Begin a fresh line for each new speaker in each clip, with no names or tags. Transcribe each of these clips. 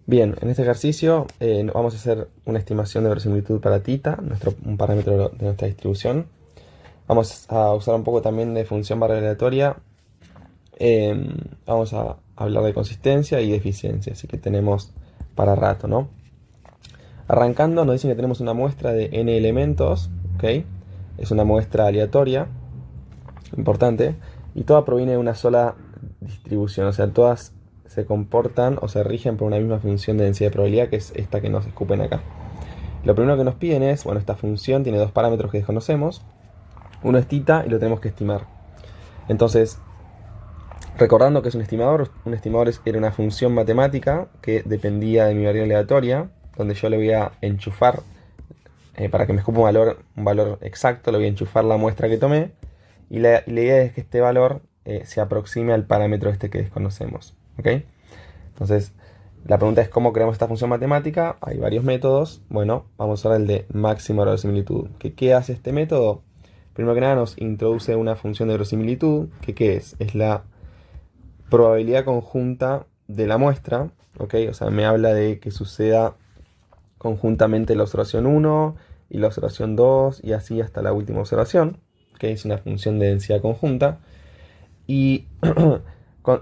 Bien, en este ejercicio vamos a hacer una estimación de verosimilitud para tita, un parámetro de nuestra distribución. Vamos a usar un poco también de función barra aleatoria. Vamos a hablar de consistencia y de eficiencia, así que tenemos para rato, ¿no? Arrancando, nos dicen que tenemos una muestra de n elementos, ¿ok? Es una muestra aleatoria, importante, y toda proviene de una sola distribución, o sea, todas se comportan o se rigen por una misma función de densidad de probabilidad, que es esta que nos escupen acá. Lo primero que nos piden es, bueno, esta función tiene dos parámetros que desconocemos. Uno es tita y lo tenemos que estimar. Entonces, recordando que es un estimador era una función matemática que dependía de mi variable aleatoria, donde yo le voy a enchufar, para que me escupa un valor exacto, le voy a enchufar la muestra que tomé, y la idea es que este valor se aproxime al parámetro este que desconocemos. ¿Ok? Entonces, la pregunta es cómo creamos esta función matemática. Hay varios métodos. Bueno, vamos a usar el de máxima verosimilitud. ¿Qué hace este método? Primero que nada nos introduce una función de verosimilitud. ¿Qué es? Es la probabilidad conjunta de la muestra. ¿Ok? O sea, me habla de que suceda conjuntamente la observación 1 y la observación 2 y así hasta la última observación. ¿Ok? Es una función de densidad conjunta. Y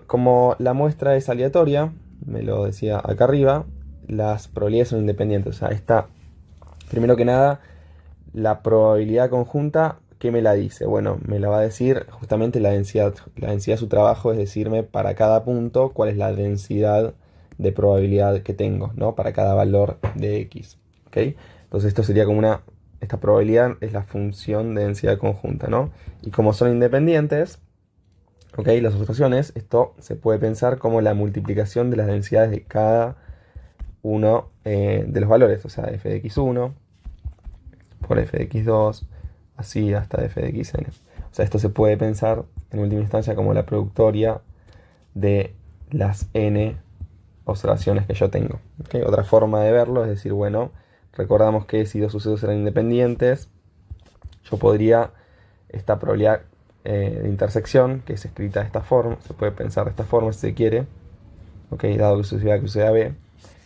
como la muestra es aleatoria, me lo decía acá arriba, las probabilidades son independientes. O sea, primero que nada, la probabilidad conjunta, ¿qué me la dice? Bueno, me la va a decir justamente la densidad. La densidad de su trabajo es decirme para cada punto cuál es la densidad de probabilidad que tengo, ¿no? Para cada valor de x. ¿Ok? Entonces esto sería como esta probabilidad es la función de densidad conjunta, ¿no? Y como son independientes, ¿ok? Las observaciones, esto se puede pensar como la multiplicación de las densidades de cada uno de los valores, o sea, f de x1 por f de x2, así hasta f de xn. O sea, esto se puede pensar en última instancia como la productoria de las n observaciones que yo tengo. ¿Ok? Otra forma de verlo es decir, bueno, recordamos que si dos sucesos eran independientes, yo podría esta probabilidad de intersección, que es escrita de esta forma, se puede pensar de esta forma si se quiere, ¿okay? Dado que suceda A que suceda B,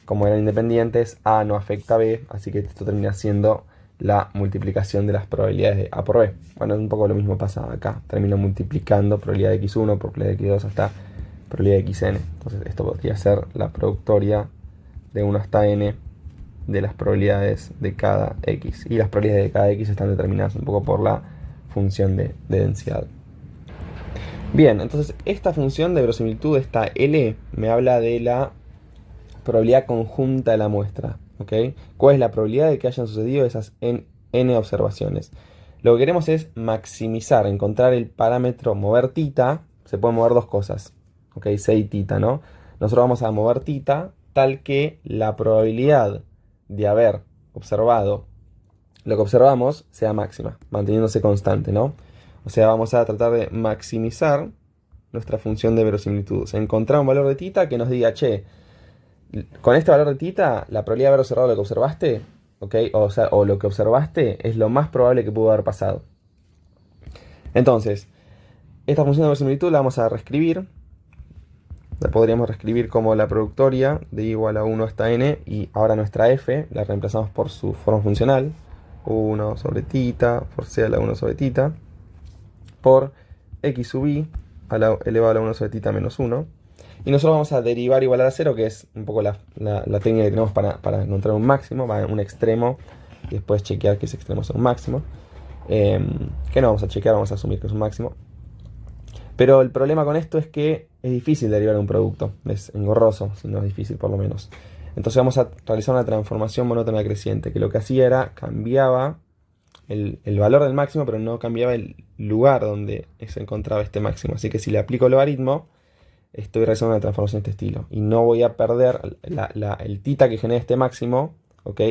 como eran independientes, A no afecta a B, así que esto termina siendo la multiplicación de las probabilidades de A por B. Bueno, un poco lo mismo pasa acá, termino multiplicando probabilidad de x1 por probabilidad de x2 hasta probabilidad de xn. Entonces esto podría ser la productoria de 1 hasta n de las probabilidades de cada x. Y las probabilidades de cada x están determinadas un poco por la función de densidad. Bien, entonces esta función de verosimilitud, esta L, me habla de la probabilidad conjunta de la muestra. ¿Ok? ¿Cuál es la probabilidad de que hayan sucedido esas n observaciones? Lo que queremos es maximizar, encontrar el parámetro mover tita. Se pueden mover dos cosas. ¿Ok? C y tita, ¿no? Nosotros vamos a mover tita tal que la probabilidad de haber observado lo que observamos sea máxima, manteniéndose constante, ¿no? O sea, vamos a tratar de maximizar nuestra función de verosimilitud. O sea, encontrar un valor de tita que nos diga, che, con este valor de tita, la probabilidad de haber observado lo que observaste, ¿ok? O sea, o lo que observaste es lo más probable que pudo haber pasado. Entonces, esta función de verosimilitud la vamos a reescribir. La podríamos reescribir como la productoria de igual a 1 hasta n, y ahora nuestra f la reemplazamos por su forma funcional, 1 sobre tita por c a la 1 sobre tita, por x sub i elevado a la 1 sobre tita menos 1. Y nosotros vamos a derivar igual a 0, que es un poco la técnica que tenemos para encontrar un máximo, va en un extremo y después chequear que ese extremo es un máximo. Que no vamos a chequear, vamos a asumir que es un máximo. Pero el problema con esto es que es difícil derivar un producto, es engorroso, si no es difícil por lo menos. Entonces vamos a realizar una transformación monótona creciente, que lo que hacía era cambiaba el valor del máximo, pero no cambiaba el lugar donde se encontraba este máximo. Así que si le aplico el logaritmo, estoy realizando una transformación de este estilo. Y no voy a perder el tita que genera este máximo, ¿ok?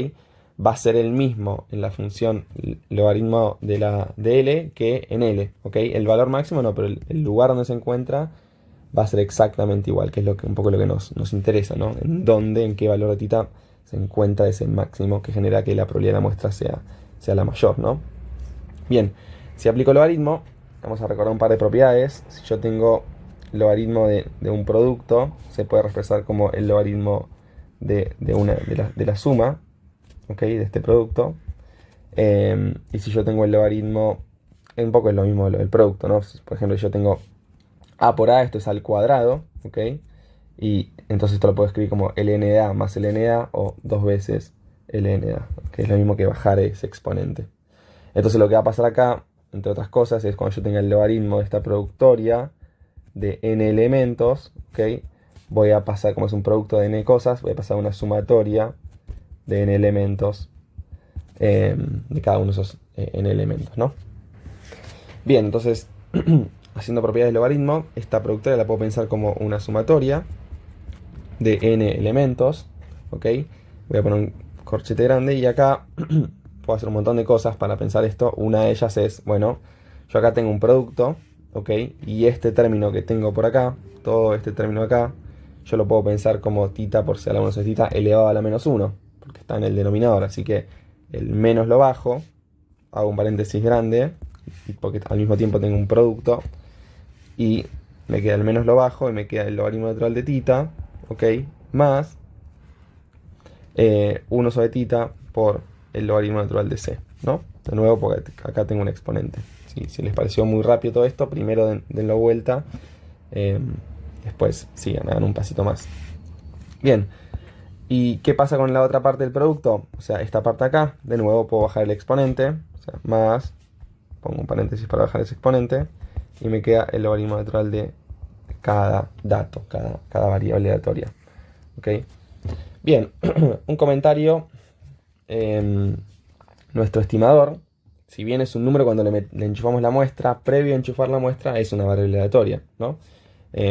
Va a ser el mismo en la función logaritmo de L que en L, ¿ok? El valor máximo no, pero el lugar donde se encuentra va a ser exactamente igual, que es un poco lo que nos interesa, ¿no? En qué valor de tita se encuentra ese máximo que genera que la probabilidad de la muestra sea la mayor, ¿no? Bien, si aplico el logaritmo, vamos a recordar un par de propiedades. Si yo tengo logaritmo de un producto, se puede expresar como el logaritmo de la suma, ¿ok? De este producto. Y si yo tengo el logaritmo, un poco es lo mismo del producto, ¿no? Por ejemplo, yo tengo a por a, esto es al cuadrado, ¿ok? Y entonces esto lo puedo escribir como ln de a más ln de a o 2 veces ln de a, que es lo mismo que bajar ese exponente. Entonces lo que va a pasar acá, entre otras cosas, es cuando yo tenga el logaritmo de esta productoria de n elementos, ¿ok? Voy a pasar, como es un producto de n cosas, voy a pasar una sumatoria de n elementos de cada uno de esos n elementos, ¿no? Bien, entonces, haciendo propiedades de logaritmo, esta productoria la puedo pensar como una sumatoria de n elementos, ¿ok? Voy a poner un corchete grande y acá puedo hacer un montón de cosas para pensar esto. Una de ellas es, bueno, yo acá tengo un producto, ¿ok? Y este término que tengo por acá, todo este término acá, yo lo puedo pensar como tita por si a la 1 es tita elevado a la menos 1, porque está en el denominador. Así que el menos lo bajo, hago un paréntesis grande, porque al mismo tiempo tengo un producto, y me queda el menos lo bajo y me queda el logaritmo natural de tita, ¿ok? Más 1 sobre tita por el logaritmo natural de c, ¿no? De nuevo, porque acá tengo un exponente. Si les pareció muy rápido todo esto, primero denlo vuelta, después sigan, hagan un pasito más. Bien, ¿y qué pasa con la otra parte del producto? O sea, esta parte acá, de nuevo puedo bajar el exponente, o sea, más, pongo un paréntesis para bajar ese exponente, y me queda el logaritmo natural de cada dato, cada variable aleatoria. ¿Ok? Bien, un comentario. Nuestro estimador, si bien es un número cuando le enchufamos la muestra, previo a enchufar la muestra es una variable aleatoria, ¿no?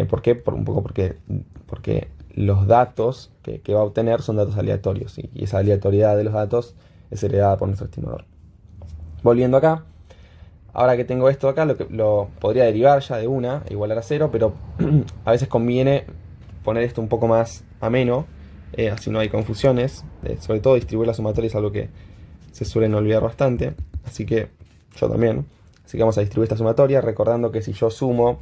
¿Por qué? Un poco porque los datos que va a obtener son datos aleatorios, y esa aleatoriedad de los datos es heredada por nuestro estimador. Volviendo acá, ahora que tengo esto acá, lo podría derivar ya de una, igualar a 0, pero a veces conviene poner esto un poco más ameno, así no hay confusiones. Sobre todo distribuir la sumatoria es algo que se suelen olvidar bastante, así que yo también. Así que vamos a distribuir esta sumatoria, recordando que si yo sumo,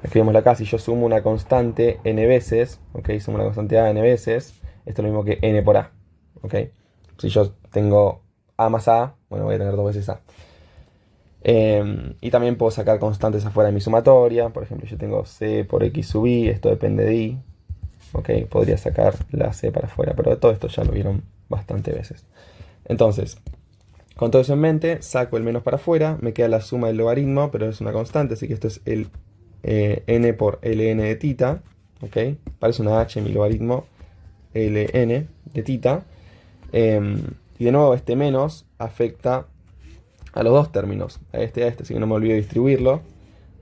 escribimoslo acá, si yo sumo una constante n veces, ¿ok? Sumo una constante a n veces, esto es lo mismo que n por a, ¿ok? Si yo tengo a más a, bueno, voy a tener 2 veces a. Y también puedo sacar constantes afuera de mi sumatoria. Por ejemplo, yo tengo c por x sub i, esto depende de i. Ok, podría sacar la c para afuera, pero todo esto ya lo vieron bastante veces. Entonces, con todo eso en mente, saco el menos para afuera, me queda la suma del logaritmo, pero es una constante, así que esto es el n por ln de tita. Ok, parece una h mi logaritmo, ln de tita. Y de nuevo, este menos afecta a los dos términos, a este y a este, así que no me olvido de distribuirlo.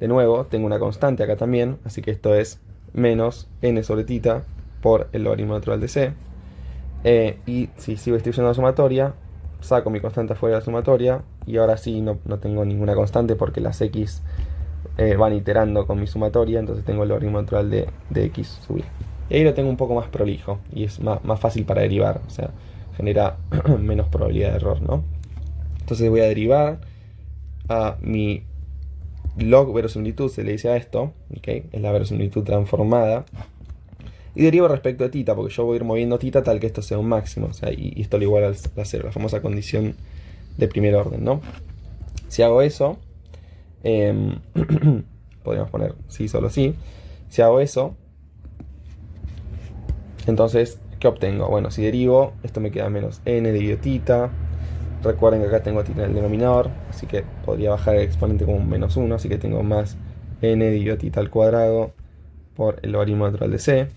De nuevo, tengo una constante acá también, así que esto es menos n sobre tita por el logaritmo natural de c. Y si sigo distribuyendo la sumatoria, saco mi constante afuera de la sumatoria, y ahora sí no tengo ninguna constante porque las x van iterando con mi sumatoria, entonces tengo el logaritmo natural de x sub i. Y ahí lo tengo un poco más prolijo, y es más fácil para derivar, o sea, genera menos probabilidad de error, ¿no? Entonces voy a derivar a mi log verosimilitud, se le dice a esto, ¿okay? Es la verosimilitud transformada. Y derivo respecto de tita, porque yo voy a ir moviendo tita tal que esto sea un máximo, o sea, y esto lo iguala a 0, la famosa condición de primer orden, ¿no? Si hago eso, podríamos poner sí, solo sí. Si hago eso, entonces, ¿qué obtengo? Bueno, si derivo, esto me queda menos n dividido tita. Recuerden que acá tengo tita en el denominador, así que podría bajar el exponente como un menos 1, así que tengo más n dividido tita al cuadrado por el logaritmo natural de c.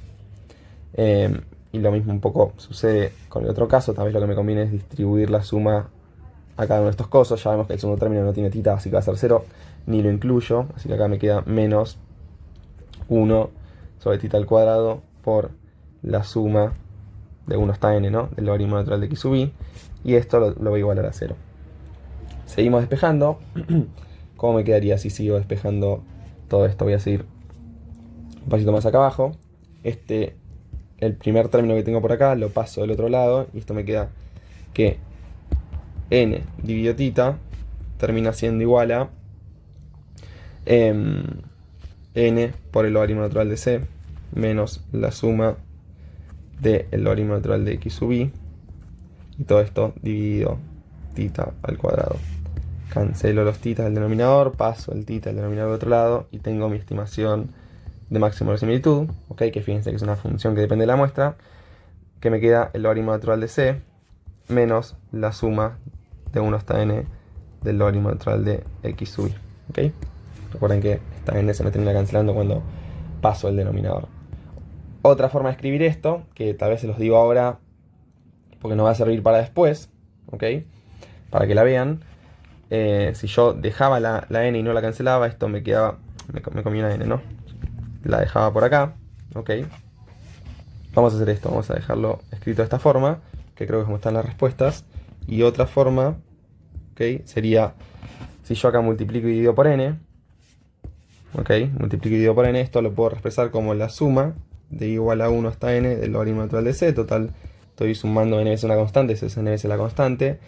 Y lo mismo un poco sucede con el otro caso, tal vez lo que me conviene es distribuir la suma a cada uno de estos cosos. Ya vemos que el segundo término no tiene tita, así que va a ser 0, ni lo incluyo, así que acá me queda menos 1 sobre tita al cuadrado por la suma de 1 hasta n, ¿no? Del logaritmo natural de x sub i, y esto lo voy a igualar a 0. Seguimos despejando. ¿Cómo me quedaría si sigo despejando todo esto? Voy a seguir un pasito más acá abajo. El primer término que tengo por acá lo paso del otro lado, y esto me queda que n dividido tita termina siendo igual a n por el logaritmo natural de c menos la suma del logaritmo natural de x sub i. Y todo esto dividido tita al cuadrado. Cancelo los titas del denominador, paso el tita del denominador del otro lado y tengo mi estimación de máximo de similitud, ¿ok? Que fíjense que es una función que depende de la muestra, que me queda el logaritmo natural de c menos la suma de 1 hasta n del logaritmo natural de x sub i, ¿ok? Recuerden que esta n se me termina cancelando cuando paso el denominador. Otra forma de escribir esto, que tal vez se los digo ahora porque nos va a servir para después, ¿ok? Para que la vean. Si yo dejaba la n y no la cancelaba, esto me quedaba, me comía una n, ¿no? La dejaba por acá, ¿ok? Vamos a hacer esto, vamos a dejarlo escrito de esta forma, que creo que es como están las respuestas. Y otra forma, ¿ok? Sería, si yo acá multiplico y divido por n, ¿ok? Multiplico y divido por n, esto lo puedo expresar como la suma de igual a 1 hasta n del logaritmo natural de c. Total, estoy sumando n veces una constante, esa es n veces la constante,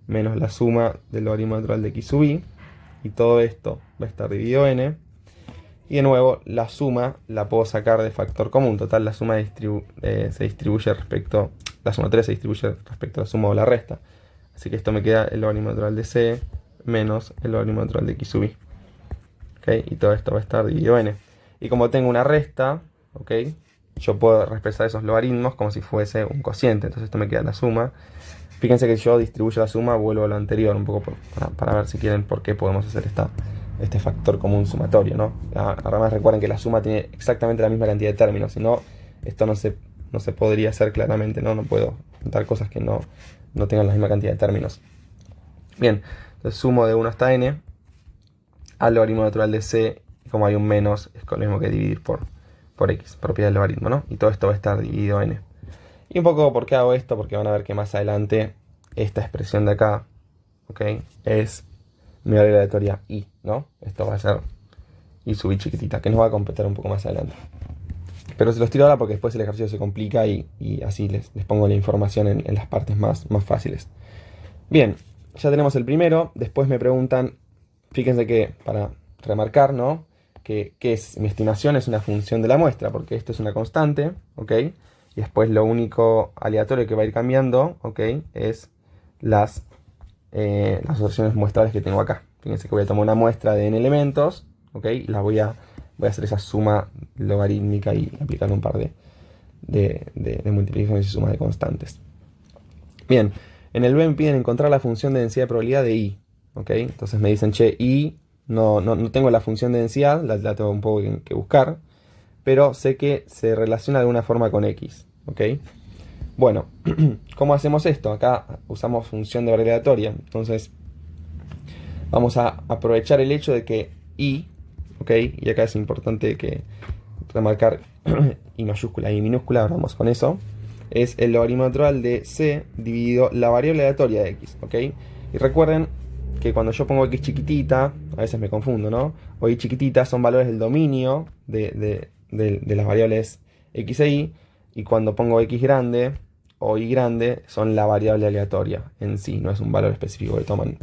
menos la suma del logaritmo natural de x sub i. Y todo esto va a estar dividido n. Y de nuevo, la suma la puedo sacar de factor común. Total, la suma se distribuye respecto, la suma 3 se distribuye respecto a la suma o la resta. Así que esto me queda el logaritmo natural de c menos el logaritmo natural de x sub i. ¿Okay? Y todo esto va a estar dividido n. Y como tengo una resta, ¿okay? Yo puedo expresar esos logaritmos como si fuese un cociente. Entonces esto me queda la suma. Fíjense que yo distribuyo la suma, vuelvo a lo anterior un poco para ver si quieren por qué podemos hacer este factor común sumatorio, ¿no? Además recuerden que la suma tiene exactamente la misma cantidad de términos, si no, esto no se podría hacer claramente, ¿no? No puedo juntar cosas que no tengan la misma cantidad de términos. Bien, entonces sumo de 1 hasta n al logaritmo natural de c, y como hay un menos, es lo mismo que dividir por x, propiedad del logaritmo, ¿no? Y todo esto va a estar dividido n. Y un poco por qué hago esto, porque van a ver que más adelante esta expresión de acá, ¿ok? Es mi variable aleatoria i, ¿no? Esto va a ser i sub i chiquitita, que nos va a completar un poco más adelante. Pero se los tiro ahora porque después el ejercicio se complica y así les pongo la información en las partes más fáciles. Bien, ya tenemos el primero. Después me preguntan, fíjense que para remarcar, ¿no? Que es mi estimación es una función de la muestra, porque esto es una constante, ¿ok? Y después lo único aleatorio que va a ir cambiando, ¿ok? Es las asociaciones muestrales que tengo acá. Fíjense que voy a tomar una muestra de n elementos, ¿ok? Y las voy a hacer esa suma logarítmica y aplicar un par de multiplicaciones y sumas de constantes. Bien, en el B me piden encontrar la función de densidad de probabilidad de i, ¿ok? Entonces me dicen, che, i, no tengo la función de densidad, la tengo un poco que buscar, pero sé que se relaciona de alguna forma con x, ¿ok? Bueno, ¿cómo hacemos esto? Acá usamos función de variable aleatoria, entonces vamos a aprovechar el hecho de que i, ¿ok? Y acá es importante que remarcar i mayúscula y minúscula, ahora vamos con eso, es el logaritmo natural de c dividido la variable aleatoria de x, ¿ok? Y recuerden que cuando yo pongo x chiquitita, a veces me confundo, ¿no? O y chiquitita son valores del dominio de las variables x e y, y cuando pongo x grande o y grande son la variable aleatoria en sí, no es un valor específico que toman.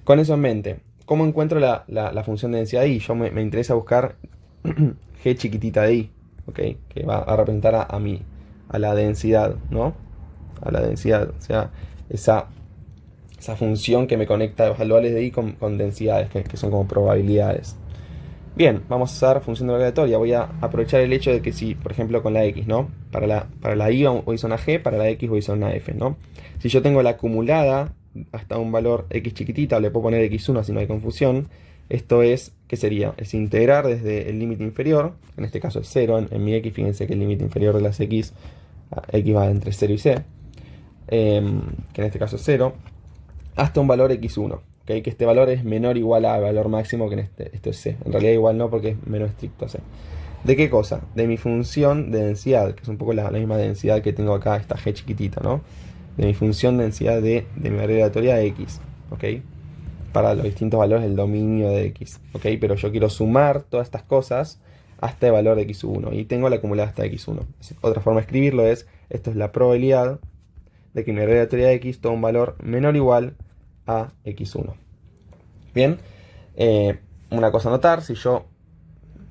Con eso en mente, ¿cómo encuentro la función de densidad de i? Yo me interesa buscar g chiquitita de i, ¿ok? Que va a representar a la densidad, ¿no? A la densidad, o sea, esa función que me conecta los valores de i con densidades, que son como probabilidades. Bien, vamos a usar función de variable aleatoria. Voy a aprovechar el hecho de que si, por ejemplo, con la x, ¿no? Para la y voy a usar una g, para la x voy a usar una f, ¿no? Si yo tengo la acumulada hasta un valor x chiquitita, le puedo poner x1 si no hay confusión. Esto es, ¿qué sería? Es integrar desde el límite inferior, en este caso es 0, en mi x, fíjense que el límite inferior de las x va entre 0 y c, que en este caso es 0, hasta un valor x1. ¿Okay? Que este valor es menor o igual al valor máximo, que esto es c. En realidad igual no, porque es menos estricto c. ¿De qué cosa? De mi función de densidad, que es un poco la misma densidad que tengo acá, esta g chiquitita, ¿no? De mi función de densidad de mi variable aleatoria de x, ¿ok? Para los distintos valores del dominio de x, ¿ok? Pero yo quiero sumar todas estas cosas hasta el valor de x1, y tengo la acumulada hasta x1. Otra forma de escribirlo es, esto es la probabilidad de que mi variable aleatoria de x tome un valor menor o igual a x1. Bien, una cosa a notar, si yo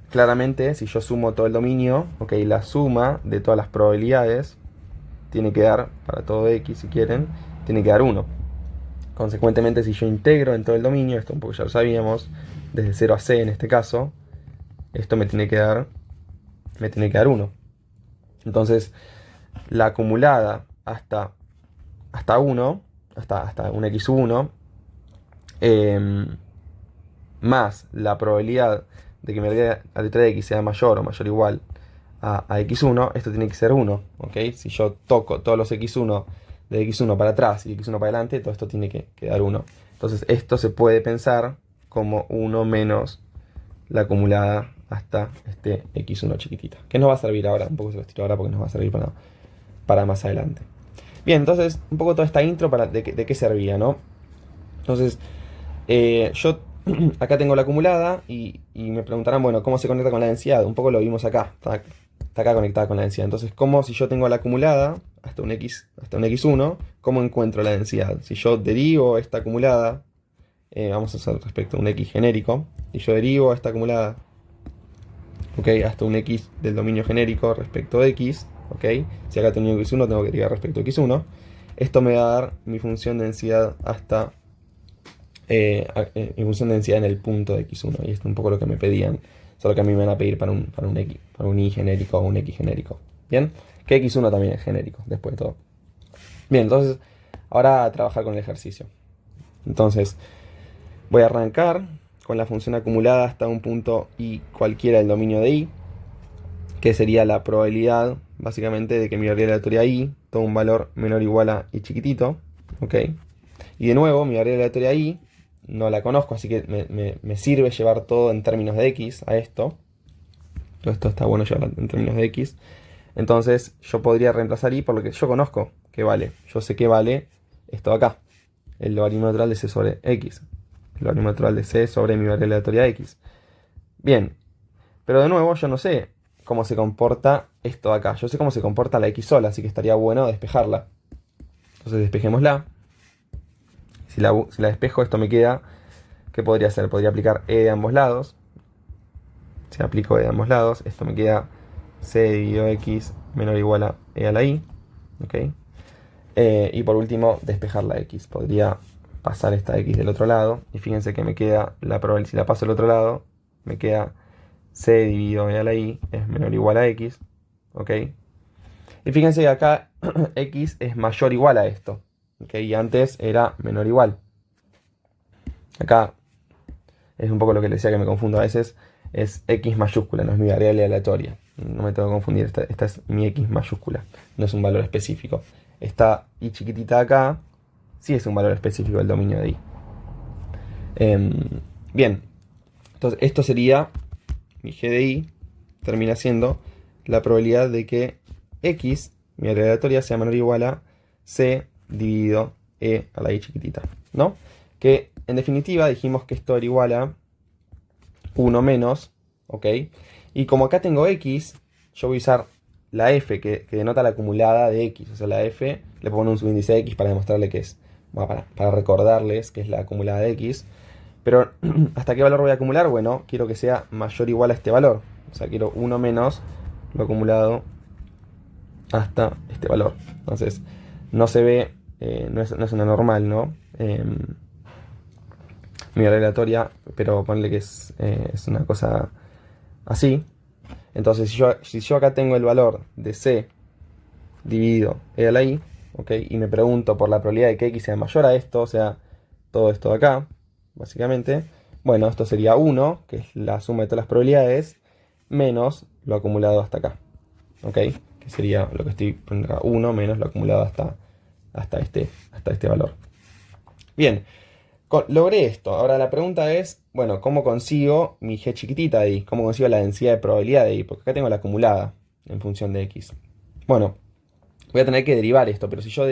claramente si yo sumo todo el dominio, ok, la suma de todas las probabilidades tiene que dar, para todo x si quieren, tiene que dar 1. Consecuentemente, si yo integro en todo el dominio, esto un poco ya lo sabíamos, desde 0 a c en este caso, esto me tiene que dar 1. Entonces, la acumulada hasta 1, hasta un x1, más la probabilidad de que mi aleatoria de x sea mayor o mayor o igual a x1, esto tiene que ser 1, ¿ok? Si yo toco todos los x1 de x1 para atrás y x1 para adelante, todo esto tiene que dar 1. Entonces esto se puede pensar como 1 menos la acumulada hasta este x1 chiquitita. Que nos va a servir ahora, un poco se lo estiro ahora porque nos va a servir para más adelante. Bien, entonces un poco toda esta intro de qué servía, ¿no? Entonces, yo acá tengo la acumulada y me preguntarán, bueno, ¿cómo se conecta con la densidad? Un poco lo vimos acá, está acá conectada con la densidad. Entonces, ¿cómo si yo tengo la acumulada hasta un x1, cómo encuentro la densidad? Si yo derivo esta acumulada, vamos a hacer respecto a un x genérico, y yo derivo esta acumulada, ok, hasta un x del dominio genérico respecto a x, ok, si acá tengo x1, tengo que derivar respecto a x1, esto me va a dar mi función de densidad hasta mi función de densidad en el punto de x1, y esto es un poco lo que me pedían, solo que a mí me van a pedir para un y genérico o un x genérico. Bien, que x1 también es genérico, después de todo. Bien, entonces, ahora a trabajar con el ejercicio. Entonces, voy a arrancar con la función acumulada hasta un punto y cualquiera del dominio de i, que sería la probabilidad, básicamente, de que mi variable aleatoria i tome un valor menor o igual a i chiquitito, ¿ok? Y de nuevo, mi variable aleatoria i no la conozco, así que me sirve llevar todo en términos de x a esto. Todo esto está bueno llevarlo en términos de x. Entonces yo podría reemplazar i por lo que yo conozco que vale. Yo sé que vale esto de acá, el logaritmo natural de c sobre x. El logaritmo natural de c sobre mi variable aleatoria x. Bien, pero de nuevo yo no sé cómo se comporta esto de acá. Yo sé cómo se comporta la x sola, así que estaría bueno despejarla. Entonces despejémosla. Si la despejo, esto me queda, ¿qué podría hacer? Podría aplicar e de ambos lados. Si aplico e de ambos lados, esto me queda c dividido x menor o igual a e a la i. ¿Okay? Y por último, despejar la x. Podría pasar esta x del otro lado. Y fíjense que me queda la probabilidad, si la paso al otro lado, me queda c dividido e a la i es menor o igual a x. ¿Ok? Y fíjense que acá x es mayor o igual a esto. ¿Okay? Y antes era menor o igual. Acá es un poco lo que les decía que me confundo a veces. Es x mayúscula, no es mi variable aleatoria. No me tengo que confundir, esta es mi x mayúscula, no es un valor específico. Esta i chiquitita acá sí es un valor específico del dominio de i. Bien, entonces esto sería mi g de i, termina siendo la probabilidad de que x, mi variable aleatoria, sea menor o igual a c dividido e a la i chiquitita, ¿no? Que en definitiva dijimos que esto era igual a 1 menos, ¿ok? Y como acá tengo x, yo voy a usar la f que denota la acumulada de x. O sea, la f le pongo un subíndice de x para demostrarle que es, bueno, para recordarles que es la acumulada de x. Pero, ¿hasta qué valor voy a acumular? Bueno, quiero que sea mayor o igual a este valor. O sea, quiero 1 menos lo acumulado hasta este valor. Entonces, no se ve, no es una normal, ¿no? Mi aleatoria, pero ponle que es una cosa así. Entonces, si yo acá tengo el valor de c dividido e a la i, ¿ok? Y me pregunto por la probabilidad de que x sea mayor a esto, o sea, todo esto de acá, básicamente, bueno, esto sería 1, que es la suma de todas las probabilidades, menos lo acumulado hasta acá, ¿ok? Que sería lo que estoy poniendo acá, 1 menos lo acumulado hasta este valor. Bien. Logré esto. Ahora la pregunta es, bueno, ¿cómo consigo mi g chiquitita de i? ¿Cómo consigo la densidad de probabilidad de i? Porque acá tengo la acumulada en función de x. Bueno, voy a tener que derivar esto, pero si yo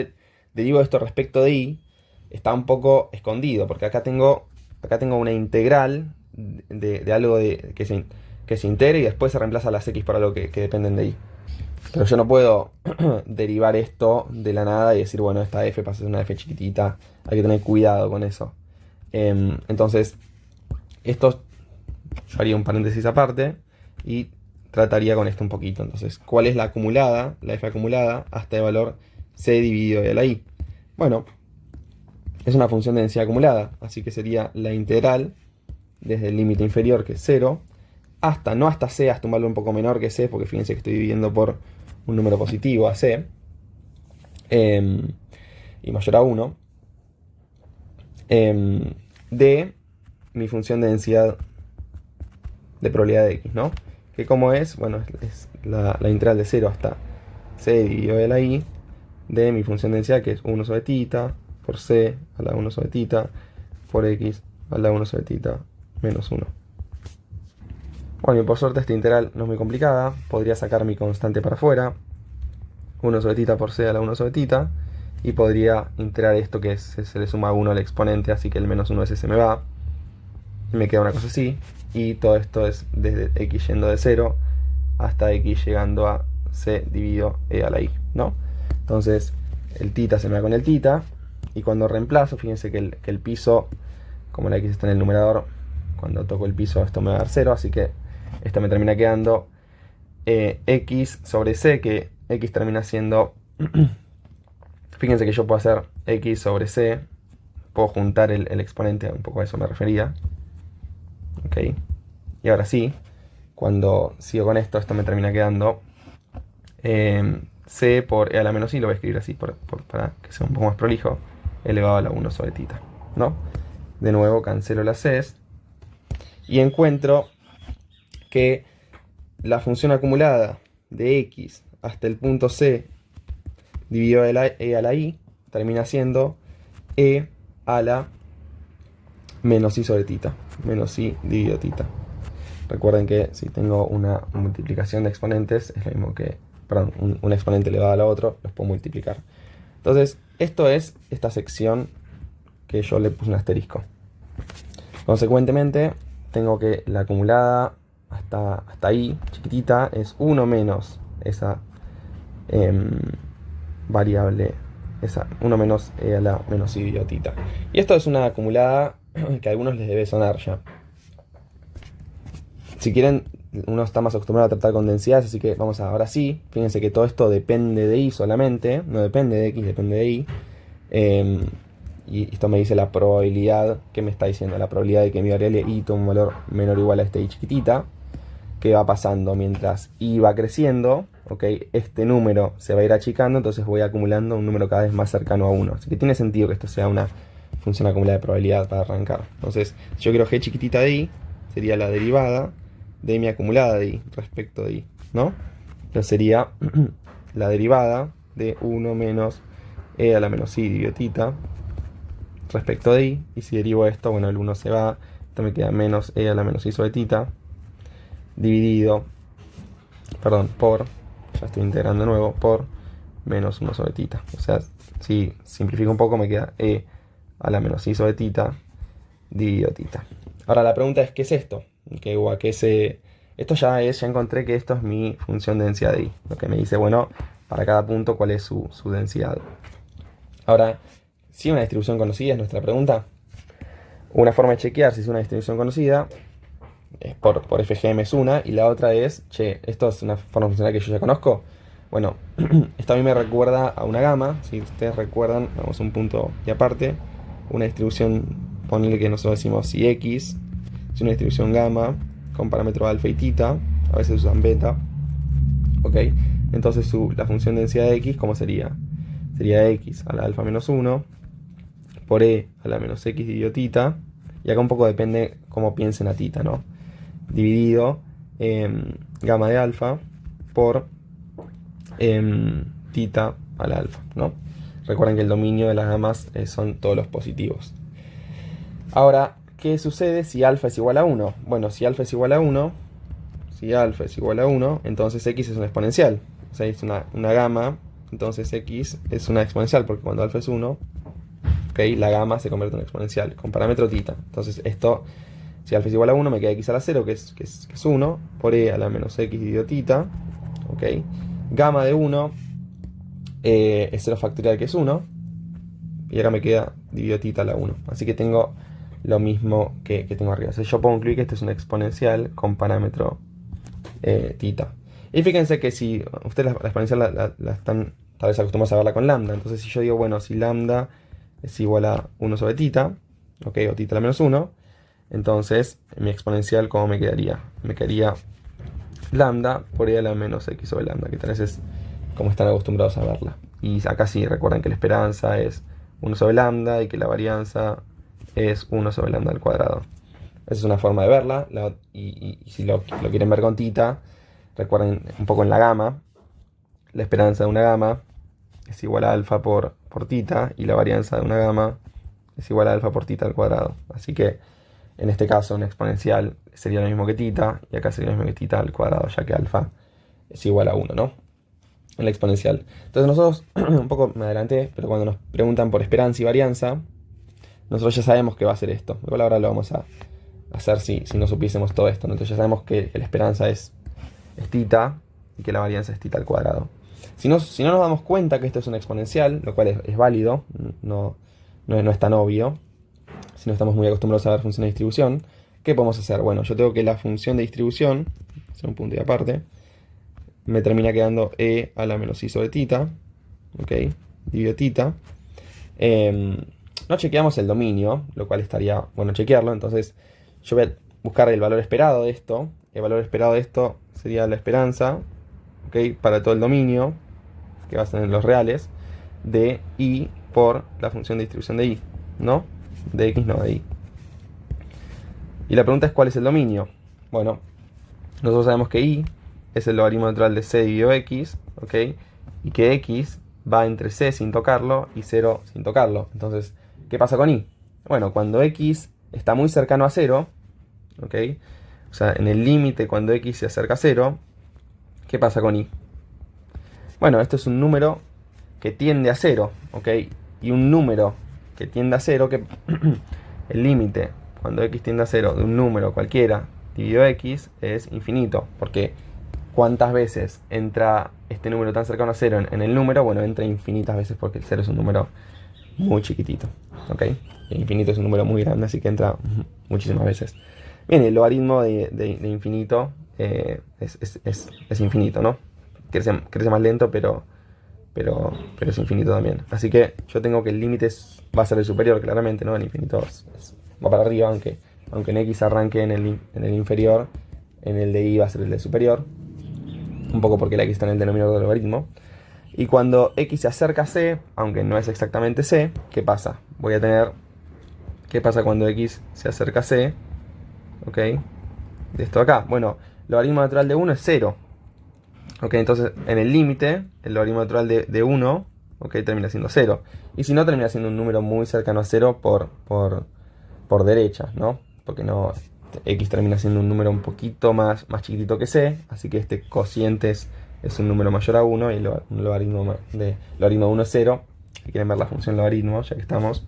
derivo esto respecto de i, está un poco escondido, porque acá tengo una integral de algo que se integre y después se reemplaza las x por algo que dependen de i. Pero yo no puedo derivar esto de la nada y decir, bueno, esta f pasa a ser una f chiquitita. Hay que tener cuidado con eso. Entonces, esto yo haría un paréntesis aparte y trataría con esto un poquito. Entonces, ¿cuál es la acumulada, la f acumulada, hasta el valor c dividido de la i? Bueno, es una función de densidad acumulada, así que sería la integral desde el límite inferior, que es 0, hasta, no hasta c, hasta un valor un poco menor que c, porque fíjense que estoy dividiendo por un número positivo a c, y mayor a 1, de mi función de densidad de probabilidad de x, ¿no? Que como es, bueno, es la integral de 0 hasta c dividido de la i de mi función de densidad, que es 1 sobre θ por c a la 1 sobre θ por x a la 1 sobre θ menos 1. Bueno, y por suerte esta integral no es muy complicada. Podría sacar mi constante para afuera, 1 sobre θ por c a la 1 sobre θ, y podría integrar esto que se le suma 1 al exponente, así que el menos 1 ese se me va, y me queda una cosa así, y todo esto es desde x yendo de 0 hasta x llegando a c dividido e a la i, ¿no? Entonces el θ se me va con el θ, y cuando reemplazo, fíjense que el piso, como la x está en el numerador, cuando toco el piso esto me va a dar 0, así que esto me termina quedando x sobre c, que x termina siendo, fíjense que yo puedo hacer x sobre c, puedo juntar el exponente, un poco a eso me refería, ok, y ahora sí, cuando sigo con esto me termina quedando c por e a la menos i, lo voy a escribir así para que sea un poco más prolijo, elevado a la 1 sobre θ, ¿no? De nuevo cancelo las c's y encuentro que la función acumulada de x hasta el punto c dividido de la e a la i termina siendo e a la menos i sobre θ, menos i dividido θ. Recuerden que si tengo una multiplicación de exponentes es lo mismo que, perdón, un exponente elevado al otro, los puedo multiplicar. Entonces, esto es esta sección que yo le puse un asterisco. Consecuentemente, tengo que la acumulada hasta i, chiquitita, es 1 menos esa variable, esa 1 menos e a la menos i dividido θ. Y esto es una acumulada que a algunos les debe sonar ya. Si quieren, uno está más acostumbrado a tratar con densidades, así que vamos a, ahora sí, fíjense que todo esto depende de i solamente, no depende de x, depende de i. Y esto me dice la probabilidad, ¿qué me está diciendo? La probabilidad de que mi variable i tome un valor menor o igual a este i chiquitita, que va pasando mientras i va creciendo, ¿ok? Este número se va a ir achicando, entonces voy acumulando un número cada vez más cercano a 1. Así que tiene sentido que esto sea una función acumulada de probabilidad para arrancar. Entonces, si yo quiero g chiquitita de i, sería la derivada de mi acumulada de i respecto de i, ¿no? Entonces sería la derivada de 1 menos e a la menos i dividido θ respecto de i, y si derivo esto, bueno, el 1 se va, esto me queda menos e a la menos i sobre θ dividido, perdón, por, ya estoy integrando de nuevo, por menos 1 sobre θ. O sea, si simplifico un poco me queda e a la menos i sobre θ dividido θ. Ahora la pregunta es, ¿qué es esto? Esto ya encontré que esto es mi función de densidad de i, lo que me dice, bueno, para cada punto cuál es su densidad. Ahora, si una distribución conocida es nuestra pregunta. Una forma de chequear si es una distribución conocida es por FGM es una, y la otra es, esto es una forma funcional que yo ya conozco. Bueno, esto a mí me recuerda a una gama, si ustedes recuerdan, vamos a un punto y aparte, una distribución, ponle que nosotros decimos si x es una distribución gamma con parámetro alfa y θ, a veces usan beta, ok, entonces la función de densidad de x, ¿cómo sería? Sería x a la alfa menos 1 por e a la menos x dividido θ, y acá un poco depende cómo piensen a θ, ¿no? Dividido gamma de alfa por θ a la alfa, ¿no? Recuerden que el dominio de las gamas son todos los positivos. Ahora, ¿qué sucede si alfa es igual a 1? Bueno, si alfa es igual a 1, entonces x es una exponencial. O sea, es una gama, entonces x es una exponencial, porque cuando alfa es 1, ¿okay? La gama se convierte en exponencial, con parámetro θ. Entonces esto, si alfa es igual a 1, me queda x a la 0, que es 1, por e a la menos x dividido θ. ¿Okay? Gamma de 1 es 0 factorial, que es 1. Y acá me queda dividido θ a la 1. Así que tengo lo mismo que tengo arriba. O sea, yo puedo concluir que esto es una exponencial con parámetro tita. Y fíjense que si ustedes la exponencial la están tal vez acostumbrados a verla con lambda, entonces si yo digo, bueno, si lambda es igual a 1 sobre tita, ok, o tita a la menos 1, entonces mi exponencial, ¿cómo me quedaría? Me quedaría lambda por e a la menos x sobre lambda, que tal vez es como están acostumbrados a verla. Y acá sí, recuerden que la esperanza es 1 sobre lambda y que la varianza es 1 sobre lambda al cuadrado. Esa es una forma de verla, y si lo quieren ver con tita, recuerden un poco en la gama, la esperanza de una gama es igual a alfa por tita, y la varianza de una gama es igual a alfa por tita al cuadrado. Así que en este caso una exponencial sería lo mismo que tita, y acá sería lo mismo que tita al cuadrado, ya que alfa es igual a 1, ¿no? En la exponencial. Entonces nosotros, un poco me adelanté, pero cuando nos preguntan por esperanza y varianza, nosotros ya sabemos que va a ser esto. Igual ahora lo vamos a hacer si no supiésemos todo esto, ¿no? Entonces ya sabemos que la esperanza es tita y que la varianza es tita al cuadrado. Si no nos damos cuenta que esto es una exponencial, lo cual es válido, no es tan obvio, si no estamos muy acostumbrados a ver funciones de distribución, ¿qué podemos hacer? Bueno, yo tengo que la función de distribución, hacer un punto y aparte, me termina quedando e a la menos i sobre tita, ok, dividido tita. No chequeamos el dominio, lo cual estaría bueno chequearlo, entonces yo voy a buscar el valor esperado de esto. El valor esperado de esto sería la esperanza, ok, para todo el dominio, que va a ser en los reales, de i por la función de distribución de i, ¿no? De x, no, de i. Y la pregunta es ¿cuál es el dominio? Bueno, nosotros sabemos que i es el logaritmo natural de c dividido x, ¿ok? Y que x va entre c sin tocarlo y 0 sin tocarlo. Entonces, ¿qué pasa con i? Bueno, cuando x está muy cercano a 0, ¿ok? O sea, en el límite cuando x se acerca a 0, ¿qué pasa con i? Bueno, esto es un número que tiende a 0, ¿ok? Y un número que tiende a 0, que el límite cuando x tiende a 0 de un número cualquiera dividido x es infinito, porque ¿cuántas veces entra este número tan cercano a 0 en el número? Bueno, entra infinitas veces porque el 0 es un número muy chiquitito, ¿ok? El infinito es un número muy grande, así que entra muchísimas veces. Bien, el logaritmo de infinito es infinito, ¿no? Crece más lento, pero es infinito también. Así que yo tengo que el límite va a ser el superior, claramente, ¿no? El infinito va para arriba, aunque en x arranque en el inferior, en el de y va a ser el de superior. Un poco porque la x está en el denominador del logaritmo. Y cuando x se acerca a c, aunque no es exactamente c, ¿qué pasa? Voy a tener... ¿Qué pasa cuando x se acerca a c? ¿Ok? De esto de acá. Bueno, el logaritmo natural de 1 es 0. ¿Ok? Entonces, en el límite, el logaritmo natural de 1, ¿ok? Termina siendo 0. Y si no, termina siendo un número muy cercano a 0 por derecha, ¿no? Porque no... x termina siendo un número un poquito más chiquitito que c, así que este cociente es un número mayor a 1 y el logaritmo de 1 es 0. Si quieren ver la función logaritmo, ya que estamos,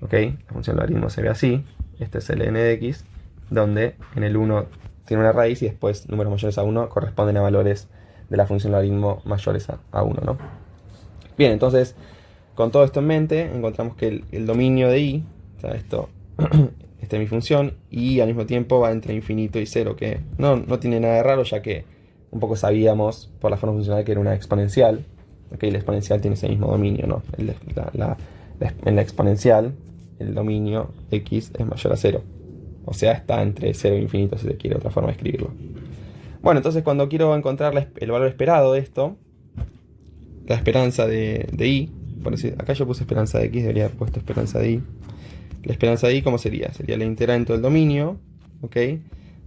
ok, la función logaritmo se ve así. Este es el n de x, donde en el 1 tiene una raíz y después números mayores a 1 corresponden a valores de la función logaritmo mayores a 1, ¿no? Bien, entonces, con todo esto en mente, encontramos que el dominio de i, o sea, esta es mi función, y al mismo tiempo va entre infinito y 0, que no tiene nada de raro, ya que un poco sabíamos por la forma funcional que era una exponencial. Ok, la exponencial tiene ese mismo dominio, ¿no? En la exponencial, el dominio x es mayor a 0. O sea, está entre 0 e infinito, si se quiere otra forma de escribirlo. Bueno, entonces cuando quiero encontrar el valor esperado de esto, la esperanza de i, por decir, acá yo puse esperanza de x, debería haber puesto esperanza de i. La esperanza de i, ¿cómo sería? Sería la integral en todo el dominio, ¿ok?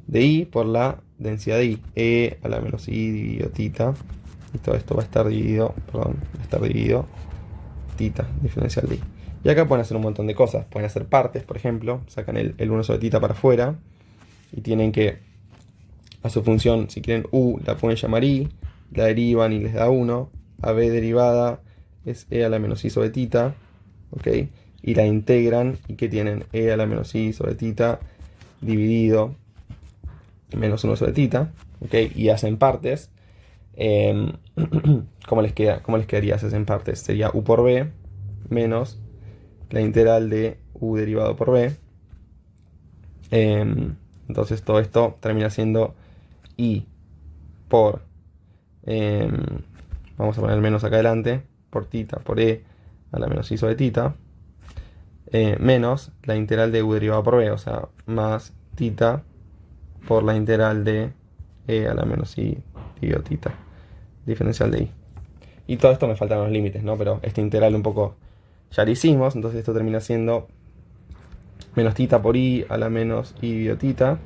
De i por la densidad de i, e a la menos i dividido tita. Y todo esto va a estar dividido, tita, diferencial de i. Y acá pueden hacer un montón de cosas. Pueden hacer partes, por ejemplo, sacan el 1 sobre tita para afuera y tienen que, a su función, si quieren u, la pueden llamar i, la derivan y les da 1. A b derivada es e a la menos i sobre tita, ¿ok? Y la integran y que tienen e a la menos i sobre tita dividido menos 1 sobre tita, ¿ok? Y hacen partes. ¿Cómo les quedaría si hacen partes? Sería u por b menos la integral de u derivado por b. Entonces todo esto termina siendo i por, vamos a poner el menos acá adelante, por tita por e a la menos i sobre tita, menos la integral de u derivado por b, o sea, más tita por la integral de e a la menos i dividido tita, diferencial de i. Y todo esto me faltan los límites, ¿no? Pero este integral un poco ya lo hicimos, entonces esto termina siendo menos tita por i a la menos i dividido tita.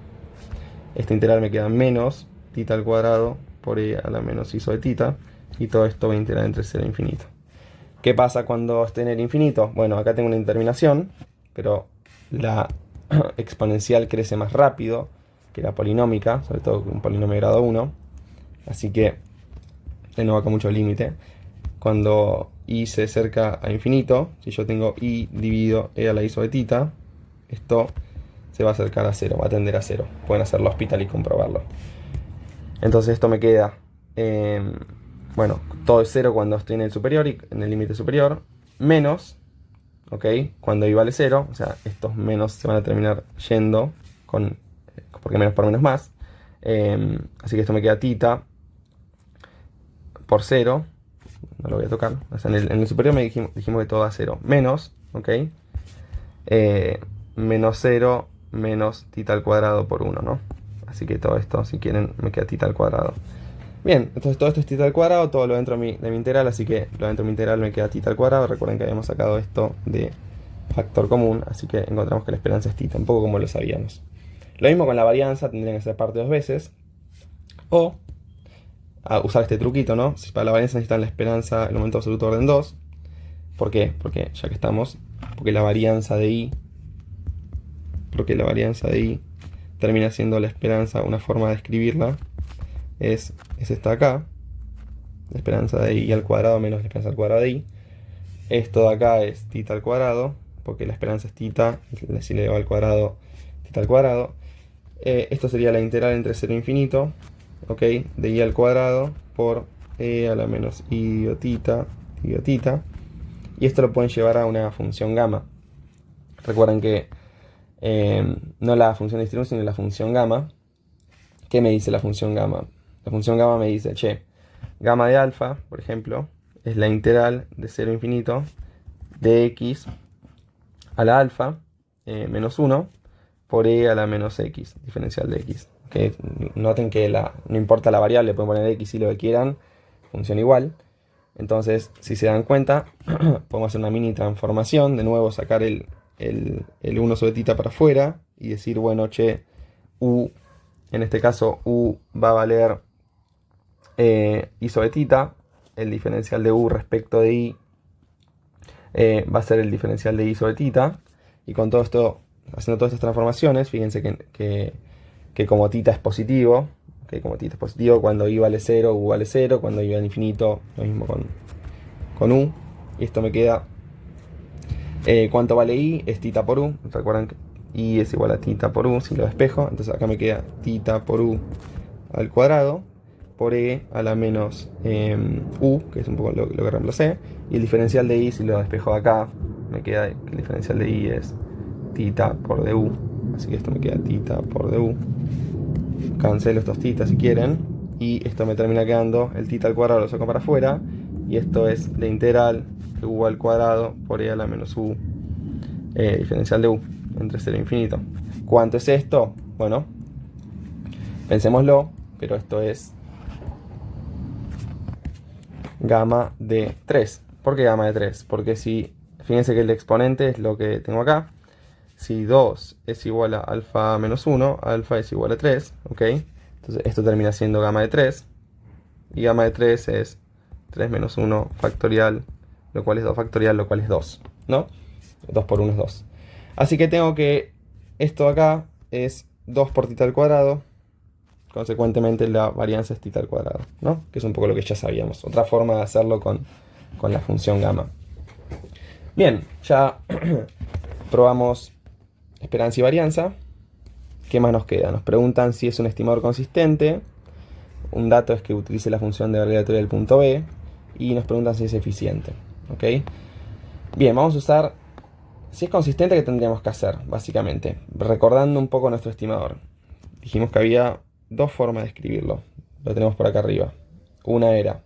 Este integral me queda menos tita al cuadrado por e a la menos i sobre tita. Y todo esto va a integrar entre 0 e infinito. ¿Qué pasa cuando esté en el infinito? Bueno, acá tengo una indeterminación, pero la exponencial crece más rápido que la polinómica, sobre todo un polinomio de grado 1. Así que, de nuevo acá mucho límite. Cuando i se acerca a infinito, si yo tengo i dividido e a la i sobre tita, esto se va a acercar a 0, va a tender a 0. Pueden hacerlo hospital y comprobarlo. Entonces esto me queda, bueno, todo es 0 cuando estoy en el superior y en el límite superior, menos, ¿ok? Cuando i vale 0, o sea, estos menos se van a terminar yendo, porque menos por menos más. Así que esto me queda tita por 0, no lo voy a tocar, o sea, en el superior me dijimos que todo da 0, menos, ¿ok? Menos 0 menos tita al cuadrado por 1, ¿no? Así que todo esto, si quieren, me queda tita al cuadrado. Bien, entonces todo esto es tita al cuadrado, todo lo dentro de mi integral, así que lo dentro de mi integral me queda tita al cuadrado. Recuerden que habíamos sacado esto de factor común, así que encontramos que la esperanza es tita, un poco como lo sabíamos. Lo mismo con la varianza, tendrían que ser parte 2 veces. O usar este truquito, ¿no? Si para la varianza necesitan la esperanza, el momento absoluto orden 2. ¿Por qué? Porque ya que estamos, porque la varianza de i termina siendo la esperanza, una forma de escribirla es esta acá, la esperanza de i al cuadrado menos la esperanza al cuadrado de i. Esto de acá es tita al cuadrado, porque la esperanza es tita, si le llevo al cuadrado, tita al cuadrado. Esto sería la integral entre 0 e infinito, ¿ok? De i al cuadrado por e a la menos i dividido tita. Y esto lo pueden llevar a una función gamma. Recuerden que no la función de distribución, sino la función gamma. ¿Qué me dice la función gamma? La función gamma me dice, che, gamma de alfa, por ejemplo, es la integral de 0 a infinito de x a la alfa menos 1 por e a la menos x, diferencial de x. ¿Okay? Noten que no importa la variable, pueden poner x y lo que quieran, funciona igual. Entonces, si se dan cuenta, podemos hacer una mini transformación, de nuevo sacar el 1 sobre tita para afuera y decir, bueno, che, u, en este caso u va a valer i sobre tita, el diferencial de u respecto de i va a ser el diferencial de i sobre tita, y con todo esto, haciendo todas estas transformaciones, fíjense que como tita es positivo, como tita es positivo, cuando i vale 0, u vale 0, cuando i vale infinito, lo mismo con u, y esto me queda, ¿cuánto vale i? Es tita por u, recuerden que i es igual a tita por u, si lo despejo, entonces acá me queda tita por u al cuadrado, por e a la menos u, que es un poco lo que reemplacé, y el diferencial de i, si lo despejo acá, me queda que el diferencial de i es tita por du, así que esto me queda tita por du, cancelo estos titas si quieren, y esto me termina quedando, el tita al cuadrado lo saco para afuera, y esto es la integral de u al cuadrado por e a la menos u, diferencial de u, entre 0 e infinito. ¿Cuánto es esto? Bueno, pensémoslo, pero esto es gamma de 3. ¿Por qué gamma de 3? Porque si, fíjense que el exponente es lo que tengo acá. Si 2 es igual a alfa menos 1, alfa es igual a 3, ¿ok? Entonces esto termina siendo gamma de 3. Y gamma de 3 es 3 menos 1 factorial, lo cual es 2 factorial, lo cual es 2, ¿no? 2 por 1 es 2. Así que tengo que esto acá es 2 por tita al cuadrado. Consecuentemente la varianza es tita al cuadrado, ¿no? Que es un poco lo que ya sabíamos. Otra forma de hacerlo con la función gamma. Bien, ya probamos esperanza y varianza. ¿Qué más nos queda? Nos preguntan si es un estimador consistente. Un dato es que utilice la función de variable aleatoria del punto B. Y nos preguntan si es eficiente, ¿ok? Bien, vamos a usar... Si es consistente, ¿qué tendríamos que hacer? Básicamente, recordando un poco nuestro estimador. Dijimos que había dos formas de escribirlo. lo tenemos por acá arriba. Una era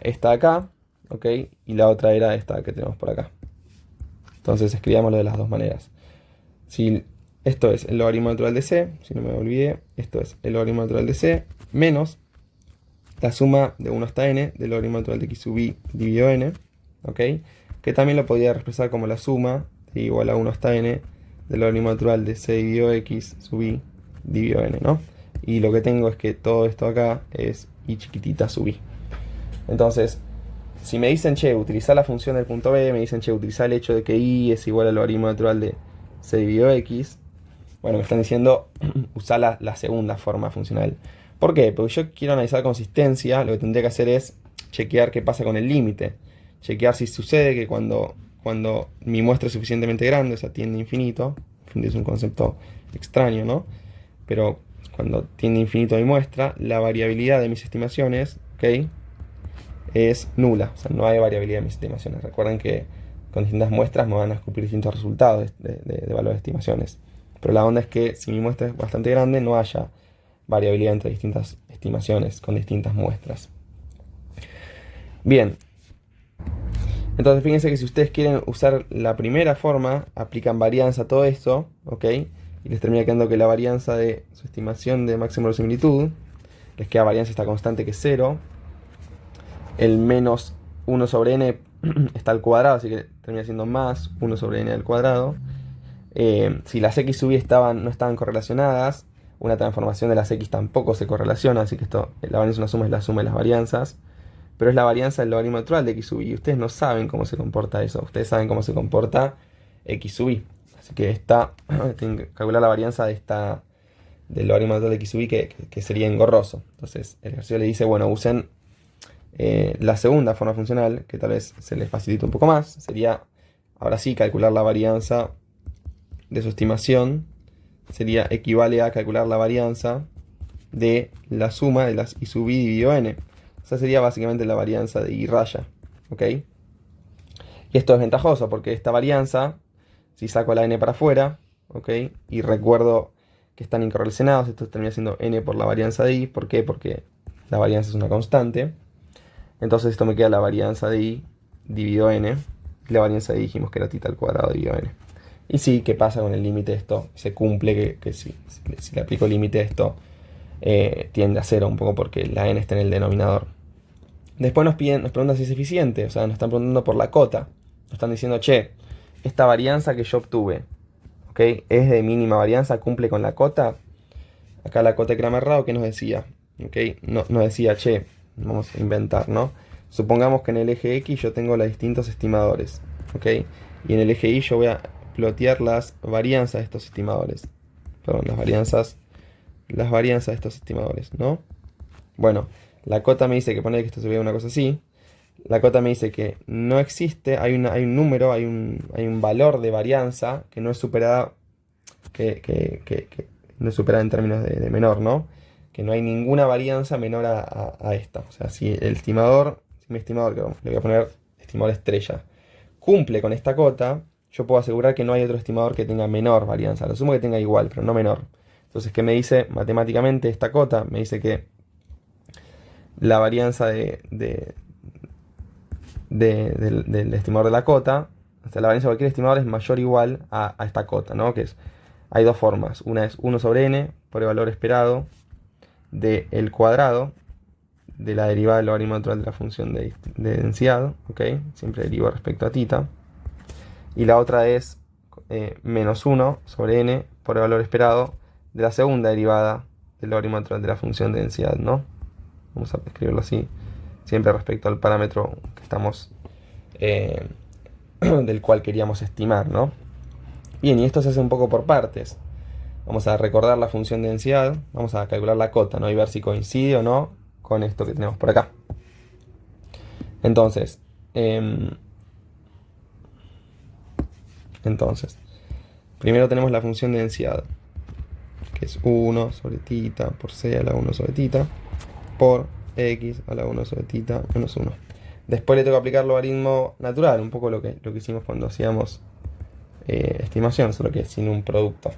esta de acá, ¿ok? Y la otra era esta que tenemos por acá. Entonces escribámoslo de las dos maneras. Si esto es el logaritmo natural de c, si no me olvidé, esto es el logaritmo natural de c menos la suma de 1 hasta n del logaritmo natural de x sub i dividido n, ¿ok? Que también lo podría expresar como la suma de igual a 1 hasta n del logaritmo natural de c dividido x sub i dividido n, ¿no? Y lo que tengo es que todo esto acá es i chiquitita sub i. Entonces, si me dicen, che, utilizar la función del punto B, me dicen, che, utilizar el hecho de que i es igual al logaritmo natural de c dividido x, bueno, me están diciendo usar la segunda forma funcional. ¿Por qué? Porque yo quiero analizar consistencia, lo que tendría que hacer es chequear qué pasa con el límite. Chequear si sucede que cuando mi muestra es suficientemente grande, o sea, tiende a infinito, es un concepto extraño, ¿no? Pero cuando tiende a infinito mi muestra, la variabilidad de mis estimaciones, ¿ok?, es nula, o sea, no hay variabilidad en mis estimaciones. Recuerden que con distintas muestras me van a escupir distintos resultados de valores de estimaciones. Pero la onda es que si mi muestra es bastante grande, no haya variabilidad entre distintas estimaciones con distintas muestras. Bien, entonces fíjense que si ustedes quieren usar la primera forma, aplican varianza a todo esto, ¿ok? Y les termina quedando que la varianza de su estimación de máximo de similitud, les queda varianza esta constante que es 0. El menos 1 sobre n está al cuadrado, así que termina siendo más 1 sobre n al cuadrado. Si las x sub i no estaban correlacionadas, una transformación de las x tampoco se correlaciona, así que la varianza de una suma es la suma de las varianzas. Pero es la varianza del logaritmo natural de x sub i. Y ustedes no saben cómo se comporta eso. Ustedes saben cómo se comporta x sub i. Así que tienen que calcular la varianza del logaritmo natural de x sub i, que sería engorroso. Entonces el ejercicio le dice, bueno, usen la segunda forma funcional, que tal vez se les facilite un poco más. Sería, ahora sí, calcular la varianza de su estimación. Equivale a calcular la varianza de la suma de las i sub i dividido n. O sea, sería básicamente la varianza de i raya, ¿ok? Y esto es ventajoso porque esta varianza, si saco la n para afuera, ¿ok? Y recuerdo que están incorrelacionados, esto termina siendo n por la varianza de i. ¿Por qué? Porque la varianza es una constante. Entonces esto me queda la varianza de i dividido n. Y la varianza de i dijimos que era θ al cuadrado dividido n. Y sí, ¿qué pasa con el límite? Esto se cumple, que si le aplico límite a esto, tiende a 0 un poco porque la n está en el denominador. Después nos preguntan si es eficiente, o sea, nos están preguntando por la cota. Nos están diciendo, che, esta varianza que yo obtuve, ¿ok?, es de mínima varianza, cumple con la cota. Acá la cota de Cramer-Rao, ¿qué nos decía? ¿Ok? Nos decía, che, vamos a inventar, ¿no? Supongamos que en el eje X yo tengo los distintos estimadores, ¿ok? Y en el eje Y yo voy a plotear las varianzas de estos estimadores. Perdón, las varianzas de estos estimadores, ¿no? Bueno, la cota me dice que pone que esto se vea una cosa así. La cota me dice que no existe, hay un número, hay un valor de varianza que no es superada, que no es superada en términos de menor, ¿no? Que no hay ninguna varianza menor a esta. O sea, si mi estimador, que le voy a poner estimador estrella, cumple con esta cota, yo puedo asegurar que no hay otro estimador que tenga menor varianza. Lo sumo que tenga igual, pero no menor. Entonces, ¿qué me dice matemáticamente esta cota? Me dice que la varianza del estimador de la cota, o sea, la varianza de cualquier estimador es mayor o igual a esta cota, ¿no? Hay dos formas. Una es 1 sobre n por el valor esperado del cuadrado de la derivada del logaritmo natural de la función de densidad, ¿ok? Siempre derivo respecto a θ. Y la otra es menos 1 sobre n por el valor esperado de la segunda derivada del logaritmo natural de la función de densidad, ¿no? Vamos a escribirlo así, siempre respecto al parámetro que estamos del cual queríamos estimar, ¿no? Bien, y esto se hace un poco por partes. Vamos a recordar la función de densidad, vamos a calcular la cota, ¿no? Y ver si coincide o no con esto que tenemos por acá. Entonces, primero tenemos la función de densidad, que es 1 sobre θ por c a la 1 sobre θ por x a la 1 sobre θ menos 1. Después le tengo que aplicar logaritmo natural, un poco lo que hicimos cuando hacíamos estimación, solo que sin un producto.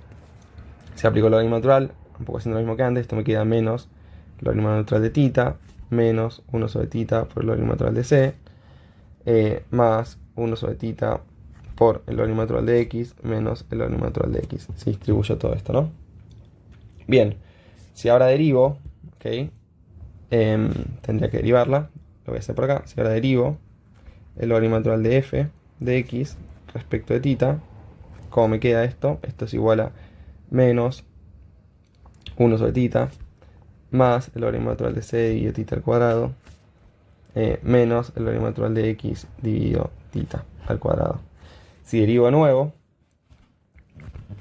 Se aplicó el logaritmo natural, un poco haciendo lo mismo que antes, esto me queda menos el logaritmo natural de θ, menos 1 sobre θ por el logaritmo natural de c, más 1 sobre θ por el logaritmo natural de x, menos el logaritmo natural de x. Si distribuyo todo esto, ¿no? Bien, si ahora derivo, ¿ok? Tendría que derivarla, lo voy a hacer por acá. Si ahora derivo el logaritmo natural de f de x respecto de θ, ¿cómo me queda esto? Esto es igual a menos 1 sobre θ más el logaritmo natural de c dividido θ al cuadrado, menos el logaritmo natural de x dividido θ al cuadrado. Si derivo de nuevo,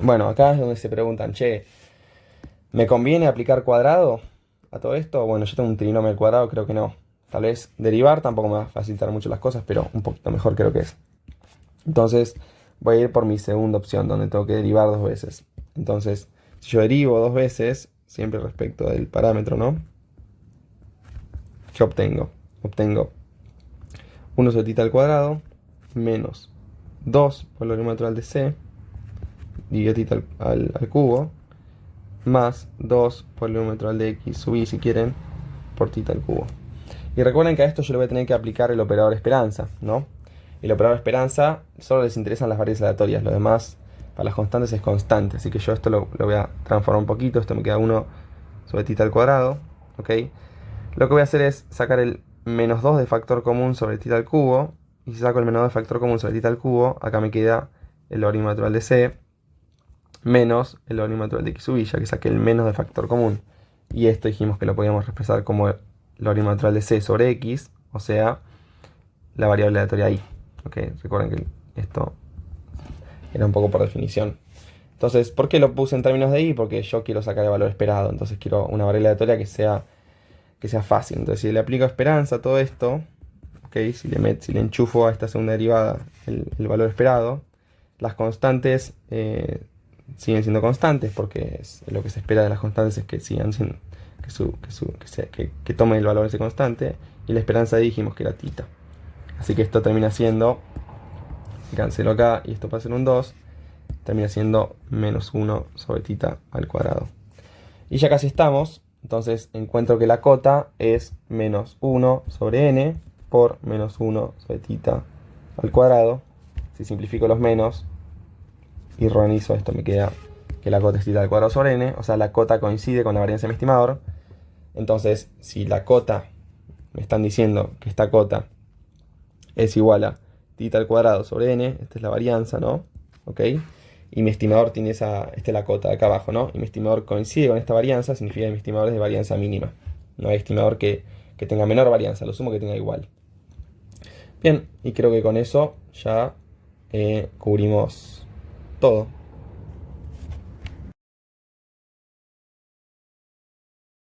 bueno, acá es donde se preguntan, che, ¿me conviene aplicar cuadrado a todo esto? Bueno, yo tengo un trinomio al cuadrado, creo que no. Tal vez derivar tampoco me va a facilitar mucho las cosas, pero un poquito mejor creo que es. Entonces voy a ir por mi segunda opción, donde tengo que derivar 2 veces. Entonces, si yo derivo 2 veces, siempre respecto del parámetro, ¿no? ¿Qué obtengo? Obtengo 1 sobre θ al cuadrado menos 2 por el logaritmo natural de c dividido θ al cubo más 2 por el logaritmo natural de x sub i, si quieren, por θ al cubo. Y recuerden que a esto yo le voy a tener que aplicar el operador esperanza, ¿no? El operador esperanza solo les interesan las variables aleatorias, lo demás para las constantes es constante, así que yo esto lo voy a transformar un poquito, esto me queda 1 sobre θ al cuadrado, ¿ok? Lo que voy a hacer es sacar el menos 2 de factor común sobre θ al cubo, y si saco el menos 2 de factor común sobre θ al cubo, acá me queda el logaritmo natural de c menos el logaritmo natural de x sub i, ya que saqué el menos de factor común. Y esto dijimos que lo podíamos expresar como el logaritmo natural de c sobre x, o sea, la variable aleatoria i. ¿Okay? Recuerden que esto era un poco por definición. Entonces, ¿por qué lo puse en términos de i? Porque yo quiero sacar el valor esperado, entonces quiero una variable aleatoria que sea fácil. Entonces, si le aplico esperanza a todo esto, ¿okay? Si le enchufo a esta segunda derivada el valor esperado, las constantes siguen siendo constantes, porque lo que se espera de las constantes es que sigan siendo, que tomen el valor de ese constante, y la esperanza ahí dijimos que era θ. Así que esto termina siendo, cancelo acá y esto pasa a ser un 2, termina siendo menos 1 sobre θ al cuadrado. Y ya casi estamos, entonces encuentro que la cota es menos 1 sobre n por menos 1 sobre θ al cuadrado. Si simplifico los menos y organizo esto, me queda que la cota es θ al cuadrado sobre n, o sea, la cota coincide con la varianza de mi estimador. Entonces, si la cota, me están diciendo que esta cota es igual a θ al cuadrado sobre n, esta es la varianza, ¿no? ¿Ok? Y mi estimador tiene esta es la cota de acá abajo, ¿no? Y mi estimador coincide con esta varianza, significa que mi estimador es de varianza mínima. No hay estimador que tenga menor varianza, lo sumo que tenga igual. Bien, y creo que con eso ya cubrimos todo.